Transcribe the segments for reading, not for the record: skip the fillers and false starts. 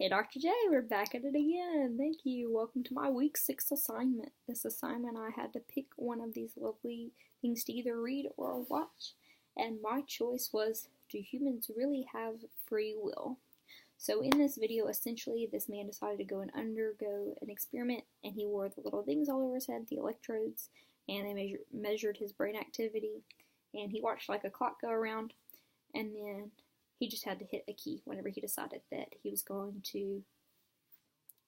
Hey Dr. J, we're back at it again. Thank you. Welcome to my week 6 assignment. This assignment I had to pick one of these lovely things to either read or watch, and my choice was, do humans really have free will? So in this video, essentially, this man decided to go and undergo an experiment, and he wore the little things all over his head, the electrodes, and they measured his brain activity, and he watched like a clock go around, and then he just had to hit a key whenever he decided that he was going to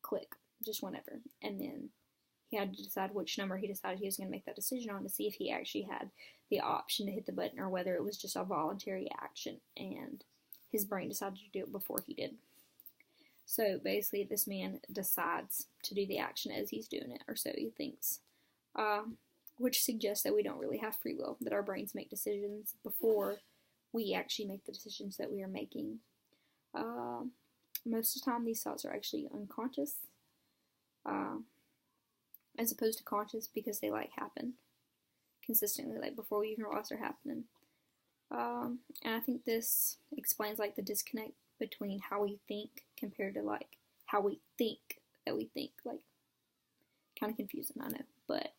click, just whenever. And then he had to decide which number he decided he was going to make that decision on to see if he actually had the option to hit the button or whether it was just a voluntary action. And his brain decided to do it before he did. So basically, this man decides to do the action as he's doing it, or so he thinks. Which suggests that we don't really have free will, that our brains make decisions before we actually make the decisions that we are making. Most of the time, these thoughts are actually unconscious, as opposed to conscious, because they happen consistently, before we even realize they're happening. And I think this explains the disconnect between how we think compared to how we think that we think. Kind of confusing, I know, but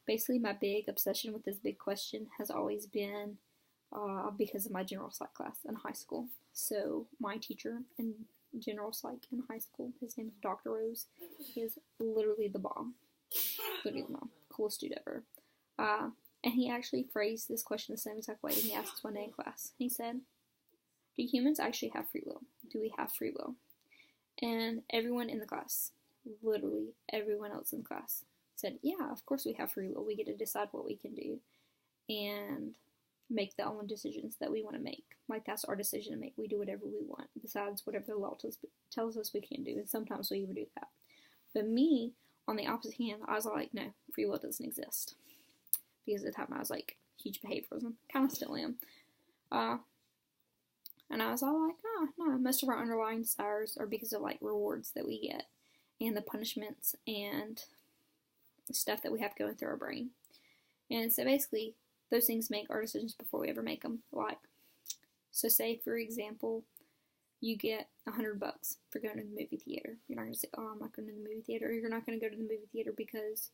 basically my big obsession with this big question has always been because of my general psych class in high school. So my teacher in general psych in high school, his name is Dr. Rose. He is literally the bomb. Literally the bomb. Coolest dude ever. And he actually phrased this question the same exact way. And he asked us one day in class. He said, do humans actually have free will? Do we have free will? And everyone in the class, literally everyone else in the class, said, yeah, of course we have free will. We get to decide what we can do. And make the own decisions that we want to make. That's our decision to make. We do whatever we want, besides whatever the law tells us we can do, and sometimes we even do that. But me, on the opposite hand, I was like, no, free will doesn't exist. Because at the time I was huge behaviorism, kind of still am. And I was all no, most of our underlying desires are because of rewards that we get, and the punishments and stuff that we have going through our brain. And so basically, those things make our decisions before we ever make them. So say, for example, you get $100 for going to the movie theater. You're not going to say, oh, I'm not going to the movie theater. Or you're not going to go to the movie theater because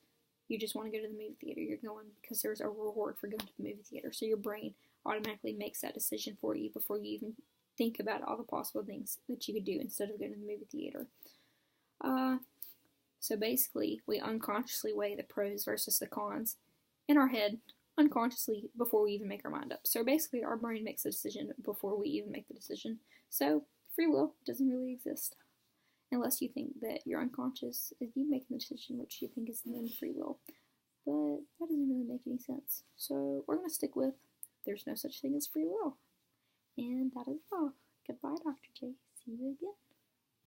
you just want to go to the movie theater. You're going because there's a reward for going to the movie theater. So your brain automatically makes that decision for you before you even think about all the possible things that you could do instead of going to the movie theater. So basically, we unconsciously weigh the pros versus the cons in our head, unconsciously, before we even make our mind up. So basically, our brain makes the decision before we even make the decision. So free will doesn't really exist, unless you think that your unconscious is you making the decision, which you think is then free will. But that doesn't really make any sense. So we're going to stick with there's no such thing as free will. And that is all.